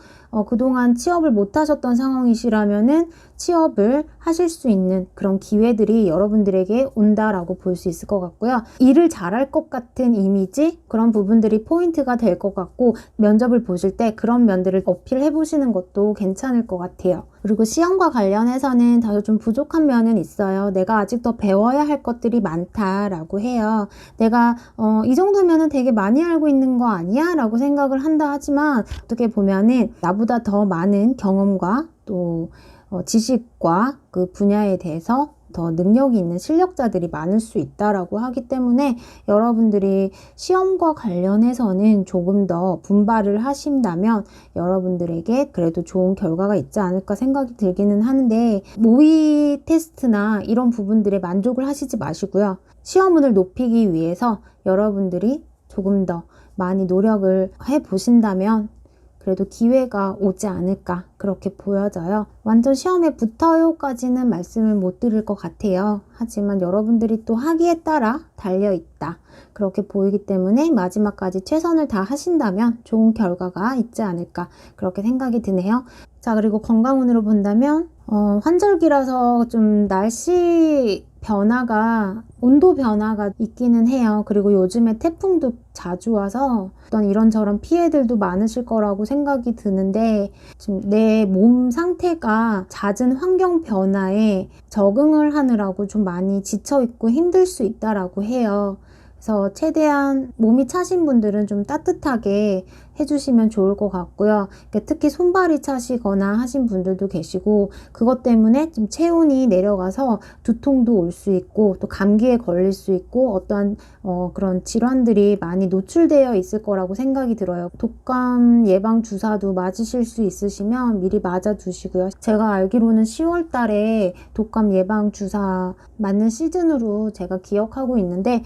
그동안 취업을 못 하셨던 상황이시라면은 취업을 하실 수 있는 그런 기회들이 여러분들에게 온다라고 볼 수 있을 것 같고요. 일을 잘할 것 같은 이미지, 그런 부분들이 포인트가 될 것 같고, 면접을 보실 때 그런 면들을 어필해 보시는 것도 괜찮을 것 같아요. 그리고 시험과 관련해서는 다소 좀 부족한 면은 있어요. 내가 아직 더 배워야 할 것들이 많다라고 해요. 내가 이 정도면은 되게 많이 알고 있는 거 아니야? 라고 생각을 한다 하지만, 어떻게 보면은 나보다 더 많은 경험과 또 지식과 그 분야에 대해서 더 능력이 있는 실력자들이 많을 수 있다라고 하기 때문에, 여러분들이 시험과 관련해서는 조금 더 분발을 하신다면 여러분들에게 그래도 좋은 결과가 있지 않을까 생각이 들기는 하는데, 모의 테스트나 이런 부분들에 만족을 하시지 마시고요. 시험운을 높이기 위해서 여러분들이 조금 더 많이 노력을 해 보신다면 그래도 기회가 오지 않을까 그렇게 보여져요. 완전 시험에 붙어요까지는 말씀을 못 드릴 것 같아요. 하지만 여러분들이 또 하기에 따라 달려있다 그렇게 보이기 때문에 마지막까지 최선을 다 하신다면 좋은 결과가 있지 않을까 그렇게 생각이 드네요. 자, 그리고 건강운으로 본다면 환절기라서 좀 날씨 변화가, 온도 변화가 있기는 해요. 그리고 요즘에 태풍도 자주 와서 어떤 이런저런 피해들도 많으실 거라고 생각이 드는데, 지금 내 몸 상태가 잦은 환경 변화에 적응을 하느라고 좀 많이 지쳐있고 힘들 수 있다라고 해요. 그래서 최대한 몸이 차신 분들은 좀 따뜻하게 해주시면 좋을 것 같고요. 특히 손발이 차시거나 하신 분들도 계시고, 그것 때문에 좀 체온이 내려가서 두통도 올 수 있고, 또 감기에 걸릴 수 있고, 어떠한 그런 질환들이 많이 노출되어 있을 거라고 생각이 들어요. 독감 예방 주사도 맞으실 수 있으시면 미리 맞아 두시고요. 제가 알기로는 10월 달에 독감 예방 주사 맞는 시즌으로 제가 기억하고 있는데,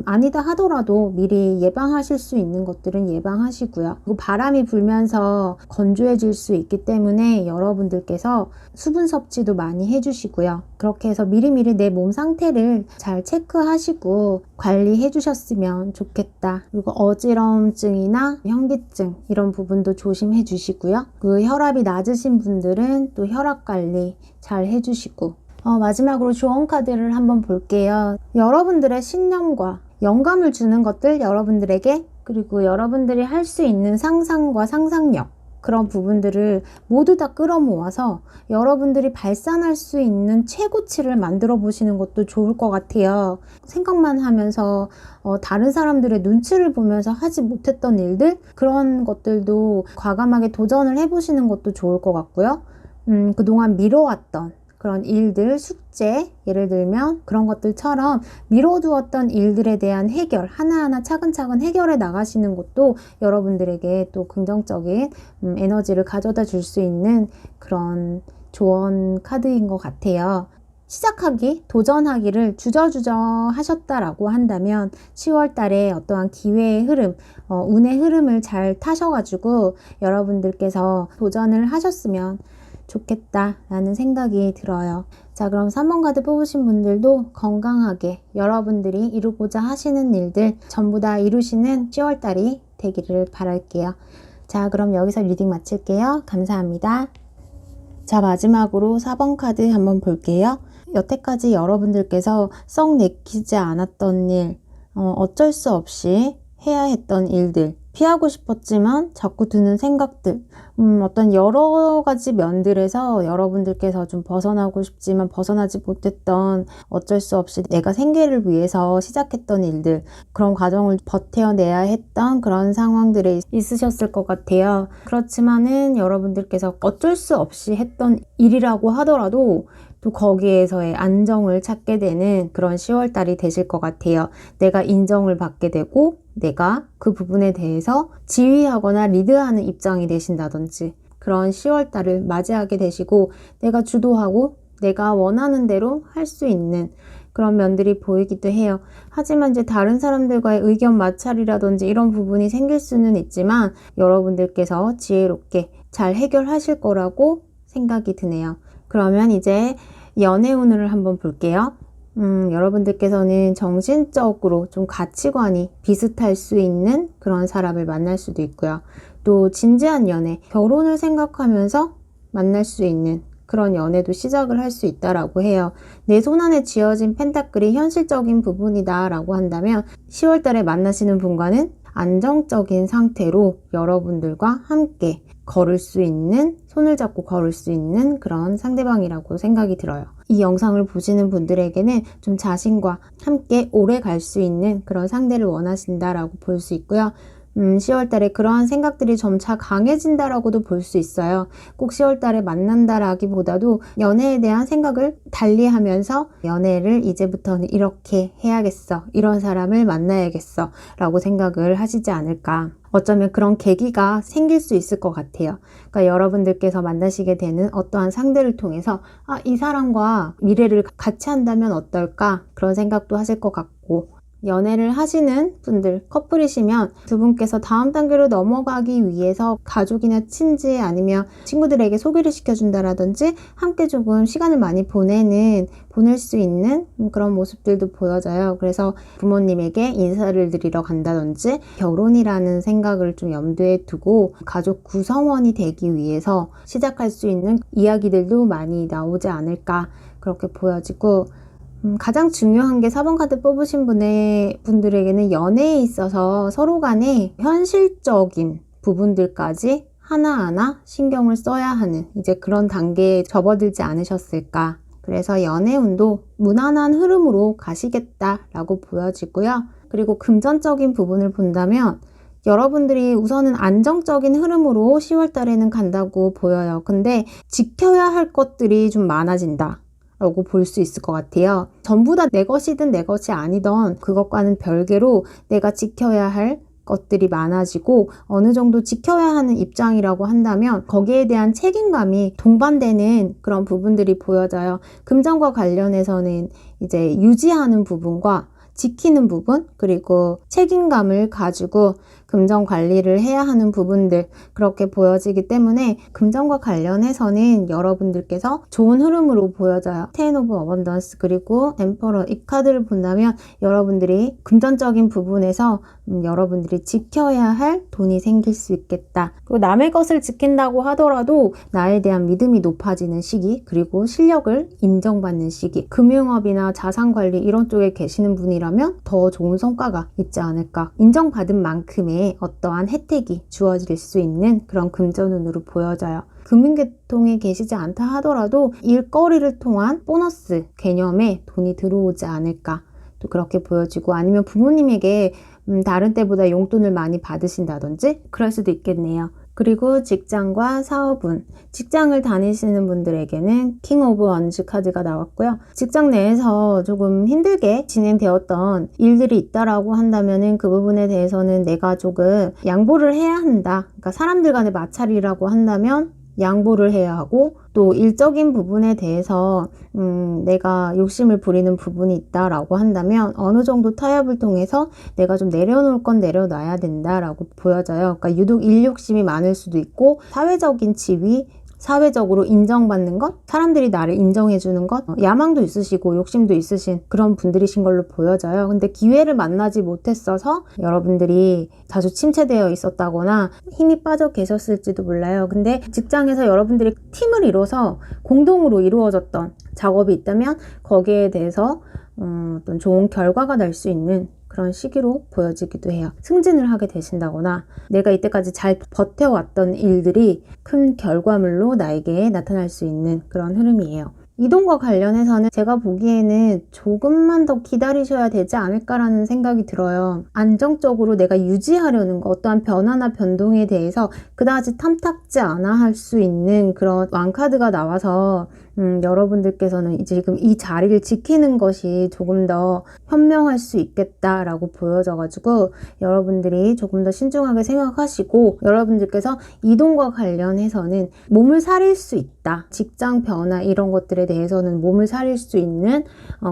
아니다 하더라도 미리 예방하실 수 있는 것들은 예방하시고요. 그리고 바람이 불면서 건조해질 수 있기 때문에 여러분들께서 수분 섭취도 많이 해주시고요. 그렇게 해서 미리미리 내 몸 상태를 잘 체크하시고 관리해 주셨으면 좋겠다. 그리고 어지러움증이나 현기증 이런 부분도 조심해 주시고요. 그 혈압이 낮으신 분들은 또 혈압 관리 잘 해주시고, 마지막으로 조언 카드를 한번 볼게요. 여러분들의 신념과 영감을 주는 것들, 여러분들에게, 그리고 여러분들이 할 수 있는 상상과 상상력, 그런 부분들을 모두 다 끌어모아서 여러분들이 발산할 수 있는 최고치를 만들어 보시는 것도 좋을 것 같아요. 생각만 하면서 다른 사람들의 눈치를 보면서 하지 못했던 일들, 그런 것들도 과감하게 도전을 해보시는 것도 좋을 것 같고요. 그동안 미뤄왔던 그런 일들, 숙제, 예를 들면 그런 것들처럼 미뤄두었던 일들에 대한 해결, 하나하나 차근차근 해결해 나가시는 것도 여러분들에게 또 긍정적인 에너지를 가져다 줄 수 있는 그런 조언 카드인 것 같아요. 시작하기, 도전하기를 주저주저 하셨다라고 한다면 10월 달에 어떠한 기회의 흐름, 운의 흐름을 잘 타셔가지고 여러분들께서 도전을 하셨으면 좋겠다라는 생각이 들어요. 자, 그럼 3번 카드 뽑으신 분들도 건강하게 여러분들이 이루고자 하시는 일들 전부 다 이루시는 10월달이 되기를 바랄게요. 자, 그럼 여기서 리딩 마칠게요. 감사합니다. 자, 마지막으로 4번 카드 한번 볼게요. 여태까지 여러분들께서 썩 내키지 않았던 일, 어쩔 수 없이 해야 했던 일들, 피하고 싶었지만 자꾸 드는 생각들, 어떤 여러 가지 면들에서 여러분들께서 좀 벗어나고 싶지만 벗어나지 못했던, 어쩔 수 없이 내가 생계를 위해서 시작했던 일들, 그런 과정을 버텨내야 했던 그런 상황들에 있으셨을 것 같아요. 그렇지만은 여러분들께서 어쩔 수 없이 했던 일이라고 하더라도 또 거기에서의 안정을 찾게 되는 그런 10월달이 되실 것 같아요. 내가 인정을 받게 되고 내가 그 부분에 대해서 지휘하거나 리드하는 입장이 되신다든지, 그런 10월달을 맞이하게 되시고 내가 주도하고 내가 원하는 대로 할 수 있는 그런 면들이 보이기도 해요. 하지만 이제 다른 사람들과의 의견 마찰이라든지 이런 부분이 생길 수는 있지만 여러분들께서 지혜롭게 잘 해결하실 거라고 생각이 드네요. 그러면 이제 연애 운을 한번 볼게요. 여러분들께서는 정신적으로 좀 가치관이 비슷할 수 있는 그런 사람을 만날 수도 있고요. 또 진지한 연애, 결혼을 생각하면서 만날 수 있는 그런 연애도 시작을 할 수 있다라고 해요. 내 손안에 쥐어진 펜타클이 현실적인 부분이다 라고 한다면 10월 달에 만나시는 분과는 안정적인 상태로 여러분들과 함께 걸을 수 있는, 손을 잡고 걸을 수 있는 그런 상대방이라고 생각이 들어요. 이 영상을 보시는 분들에게는 좀 자신과 함께 오래 갈 수 있는 그런 상대를 원하신다라고 볼 수 있고요. 10월 달에 그러한 생각들이 점차 강해진다라고도 볼 수 있어요. 꼭 10월 달에 만난다라기보다도 연애에 대한 생각을 달리하면서 연애를 이제부터는 이렇게 해야겠어, 이런 사람을 만나야겠어 라고 생각을 하시지 않을까. 어쩌면 그런 계기가 생길 수 있을 것 같아요. 그러니까 여러분들께서 만나시게 되는 어떠한 상대를 통해서 이 사람과 미래를 같이 한다면 어떨까, 그런 생각도 하실 것 같고, 연애를 하시는 분들, 커플이시면 두 분께서 다음 단계로 넘어가기 위해서 가족이나 친지 아니면 친구들에게 소개를 시켜준다라든지 함께 조금 시간을 많이 보낼 수 있는 그런 모습들도 보여져요. 그래서 부모님에게 인사를 드리러 간다든지 결혼이라는 생각을 좀 염두에 두고 가족 구성원이 되기 위해서 시작할 수 있는 이야기들도 많이 나오지 않을까, 그렇게 보여지고, 가장 중요한 게 4번 카드 뽑으신 분들에게는 연애에 있어서 서로 간에 현실적인 부분들까지 하나하나 신경을 써야 하는 이제 그런 단계에 접어들지 않으셨을까. 그래서 연애운도 무난한 흐름으로 가시겠다라고 보여지고요. 그리고 금전적인 부분을 본다면 여러분들이 우선은 안정적인 흐름으로 10월 달에는 간다고 보여요. 근데 지켜야 할 것들이 좀 많아진다 라고 볼 수 있을 것 같아요. 전부 다 내 것이든 내 것이 아니던 그것과는 별개로 내가 지켜야 할 것들이 많아지고 어느 정도 지켜야 하는 입장이라고 한다면 거기에 대한 책임감이 동반되는 그런 부분들이 보여져요. 금전과 관련해서는 이제 유지하는 부분과 지키는 부분, 그리고 책임감을 가지고 금전 관리를 해야 하는 부분들, 그렇게 보여지기 때문에 금전과 관련해서는 여러분들께서 좋은 흐름으로 보여져요. 텐 오브 어번던스 그리고 엠퍼러, 이 카드를 본다면 여러분들이 금전적인 부분에서 여러분들이 지켜야 할 돈이 생길 수 있겠다. 그리고 남의 것을 지킨다고 하더라도 나에 대한 믿음이 높아지는 시기, 그리고 실력을 인정받는 시기, 금융업이나 자산관리 이런 쪽에 계시는 분이라면 더 좋은 성과가 있지 않을까. 인정받은 만큼의 어떠한 혜택이 주어질 수 있는 그런 금전운으로 보여져요. 금융계통에 계시지 않다 하더라도 일거리를 통한 보너스 개념의 돈이 들어오지 않을까, 또 그렇게 보여지고, 아니면 부모님에게 다른 때보다 용돈을 많이 받으신다든지 그럴 수도 있겠네요. 그리고 직장과 사업운, 직장을 다니시는 분들에게는 킹 오브 원즈 카드가 나왔고요. 직장 내에서 조금 힘들게 진행되었던 일들이 있다라고 한다면은 그 부분에 대해서는 내가 조금 양보를 해야 한다. 그러니까 사람들 간의 마찰이라고 한다면 양보를 해야 하고, 또 일적인 부분에 대해서 내가 욕심을 부리는 부분이 있다라고 한다면 어느 정도 타협을 통해서 내가 좀 내려놓을 건 내려놔야 된다라고 보여져요. 그러니까 유독 일욕심이 많을 수도 있고, 사회적인 지위, 사회적으로 인정받는 것, 사람들이 나를 인정해주는 것, 야망도 있으시고 욕심도 있으신 그런 분들이신 걸로 보여져요. 근데 기회를 만나지 못했어서 여러분들이 다소 침체되어 있었다거나 힘이 빠져 계셨을지도 몰라요. 근데 직장에서 여러분들이 팀을 이뤄서 공동으로 이루어졌던 작업이 있다면 거기에 대해서 어떤 좋은 결과가 날 수 있는 그런 시기로 보여지기도 해요. 승진을 하게 되신다거나 내가 이때까지 잘 버텨왔던 일들이 큰 결과물로 나에게 나타날 수 있는 그런 흐름이에요. 이동과 관련해서는 제가 보기에는 조금만 더 기다리셔야 되지 않을까라는 생각이 들어요. 안정적으로 내가 유지하려는 것, 어떠한 변화나 변동에 대해서 그다지 탐탁지 않아 할 수 있는 그런 왕카드가 나와서 여러분들께서는 이제 지금 이 자리를 지키는 것이 조금 더 현명할 수 있겠다라고 보여져가지고 여러분들이 조금 더 신중하게 생각하시고, 여러분들께서 이동과 관련해서는 몸을 사릴 수 있다. 직장 변화 이런 것들에 대해서는 몸을 사릴 수 있는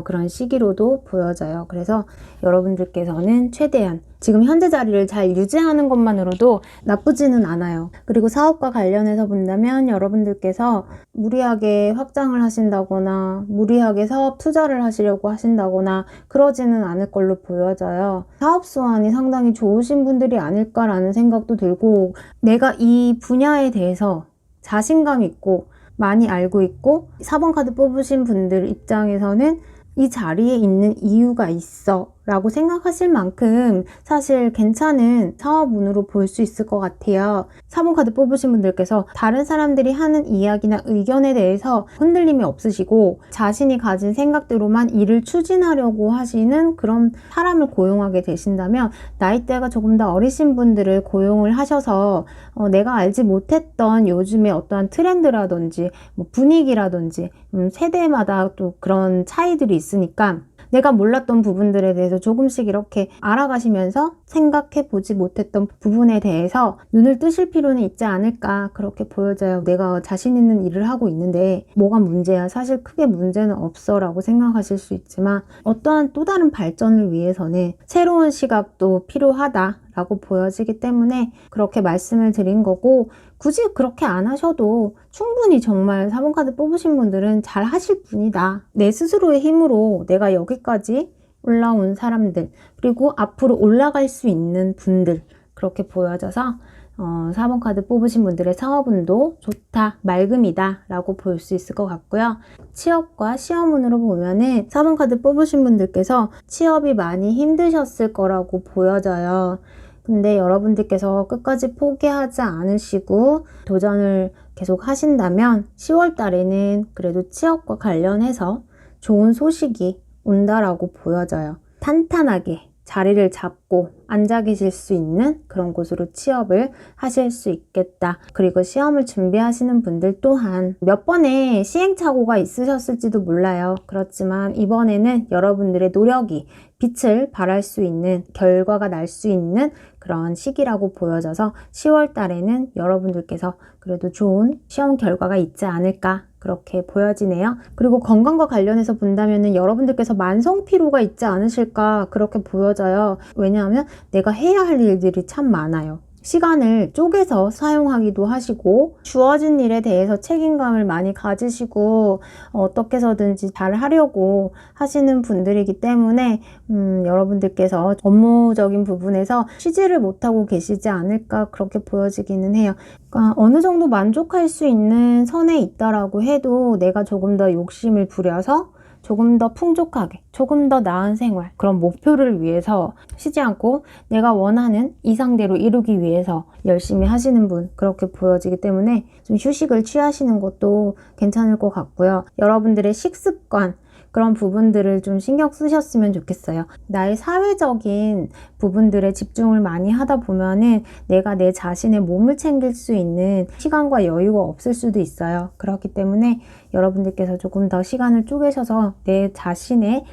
그런 시기로도 보여져요. 그래서 여러분들께서는 최대한 지금 현재 자리를 잘 유지하는 것만으로도 나쁘지는 않아요. 그리고 사업과 관련해서 본다면 여러분들께서 무리하게 확장을 하신다거나 무리하게 사업 투자를 하시려고 하신다거나 그러지는 않을 걸로 보여져요. 사업 수완이 상당히 좋으신 분들이 아닐까라는 생각도 들고, 내가 이 분야에 대해서 자신감 있고 많이 알고 있고 4번 카드 뽑으신 분들 입장에서는 이 자리에 있는 이유가 있어 라고 생각하실 만큼 사실 괜찮은 사업운으로 볼 수 있을 것 같아요. 4번 카드 뽑으신 분들께서 다른 사람들이 하는 이야기나 의견에 대해서 흔들림이 없으시고 자신이 가진 생각대로만 일을 추진하려고 하시는 그런 사람을 고용하게 되신다면, 나이대가 조금 더 어리신 분들을 고용을 하셔서 내가 알지 못했던 요즘의 어떠한 트렌드라든지 분위기라든지 세대마다 또 그런 차이들이 있으니까 내가 몰랐던 부분들에 대해서 조금씩 이렇게 알아가시면서 생각해 보지 못했던 부분에 대해서 눈을 뜨실 필요는 있지 않을까, 그렇게 보여져요. 내가 자신 있는 일을 하고 있는데 뭐가 문제야? 사실 크게 문제는 없어 라고 생각하실 수 있지만, 어떠한 또 다른 발전을 위해서는 새로운 시각도 필요하다 라고 보여지기 때문에 그렇게 말씀을 드린 거고, 굳이 그렇게 안 하셔도 충분히 정말 4번 카드 뽑으신 분들은 잘 하실 분이다. 내 스스로의 힘으로 내가 여기까지 올라온 사람들, 그리고 앞으로 올라갈 수 있는 분들, 그렇게 보여져서 4번 카드 뽑으신 분들의 사업운도 좋다, 맑음이다 라고 볼 수 있을 것 같고요. 취업과 시험운으로 보면은 4번 카드 뽑으신 분들께서 취업이 많이 힘드셨을 거라고 보여져요. 근데 여러분들께서 끝까지 포기하지 않으시고 도전을 계속 하신다면 10월 달에는 그래도 취업과 관련해서 좋은 소식이 온다라고 보여져요. 탄탄하게 자리를 잡고 앉아 계실 수 있는 그런 곳으로 취업을 하실 수 있겠다. 그리고 시험을 준비하시는 분들 또한 몇 번의 시행착오가 있으셨을지도 몰라요. 그렇지만 이번에는 여러분들의 노력이 빛을 발할 수 있는, 결과가 날 수 있는 그런 시기라고 보여져서 10월 달에는 여러분들께서 그래도 좋은 시험 결과가 있지 않을까, 그렇게 보여지네요. 그리고 건강과 관련해서 본다면 여러분들께서 만성 피로가 있지 않으실까, 그렇게 보여져요. 왜냐하면 내가 해야 할 일들이 참 많아요. 시간을 쪼개서 사용하기도 하시고 주어진 일에 대해서 책임감을 많이 가지시고 어떻게 해서든지 잘 하려고 하시는 분들이기 때문에 여러분들께서 업무적인 부분에서 쉬지를 못하고 계시지 않을까, 그렇게 보여지기는 해요. 그러니까 어느 정도 만족할 수 있는 선에 있다라고 해도 내가 조금 더 욕심을 부려서 조금 더 풍족하게, 조금 더 나은 생활, 그런 목표를 위해서 쉬지 않고 내가 원하는 이상대로 이루기 위해서 열심히 하시는 분, 그렇게 보여지기 때문에 좀 휴식을 취하시는 것도 괜찮을 것 같고요. 여러분들의 식습관, 그런 부분들을 좀 신경 쓰셨으면 좋겠어요. 나의 사회적인 부분들에 집중을 많이 하다 보면은 내가 내 자신의 몸을 챙길 수 있는 시간과 여유가 없을 수도 있어요. 그렇기 때문에 여러분들께서 조금 더 시간을 쪼개셔서 내 자신의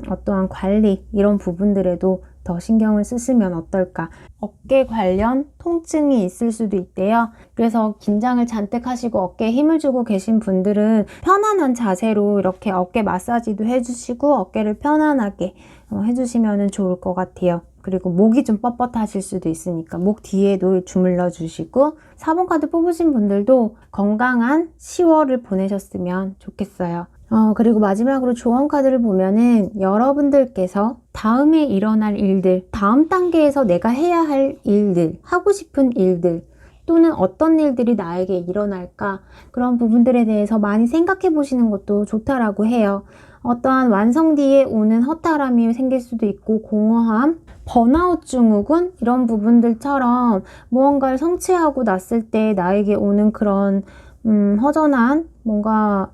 어떠한 관리, 이런 부분들에도 더 신경을 쓰시면 어떨까. 어깨 관련 통증이 있을 수도 있대요. 그래서 긴장을 잔뜩 하시고 어깨에 힘을 주고 계신 분들은 편안한 자세로 이렇게 어깨 마사지도 해주시고 어깨를 편안하게 해주시면 좋을 것 같아요. 그리고 목이 좀 뻣뻣하실 수도 있으니까 목 뒤에도 주물러 주시고, 4번 카드 뽑으신 분들도 건강한 10월을 보내셨으면 좋겠어요. 그리고 마지막으로 조언 카드를 보면은 여러분들께서 다음에 일어날 일들, 다음 단계에서 내가 해야 할 일들, 하고 싶은 일들, 또는 어떤 일들이 나에게 일어날까, 그런 부분들에 대해서 많이 생각해 보시는 것도 좋다라고 해요. 어떠한 완성 뒤에 오는 허탈함이 생길 수도 있고, 공허함, 번아웃 증후군, 이런 부분들처럼 무언가를 성취하고 났을 때 나에게 오는 그런 허전한, 뭔가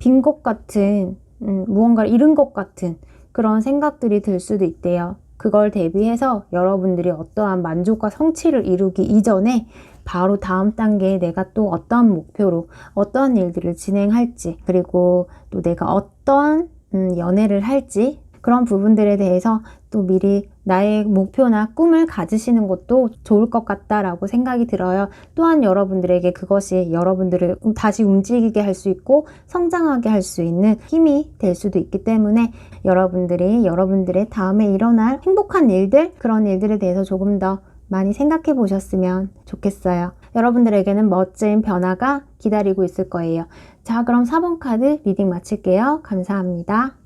빈 것 같은, 무언가를 잃은 것 같은 그런 생각들이 들 수도 있대요. 그걸 대비해서 여러분들이 어떠한 만족과 성취를 이루기 이전에 바로 다음 단계에 내가 또 어떠한 목표로 어떠한 일들을 진행할지, 그리고 또 내가 어떤 연애를 할지, 그런 부분들에 대해서 또 미리 나의 목표나 꿈을 가지시는 것도 좋을 것 같다라고 생각이 들어요. 또한 여러분들에게 그것이 여러분들을 다시 움직이게 할 수 있고 성장하게 할 수 있는 힘이 될 수도 있기 때문에 여러분들이 여러분들의 다음에 일어날 행복한 일들, 그런 일들에 대해서 조금 더 많이 생각해 보셨으면 좋겠어요. 여러분들에게는 멋진 변화가 기다리고 있을 거예요. 자, 그럼 4번 카드 리딩 마칠게요. 감사합니다.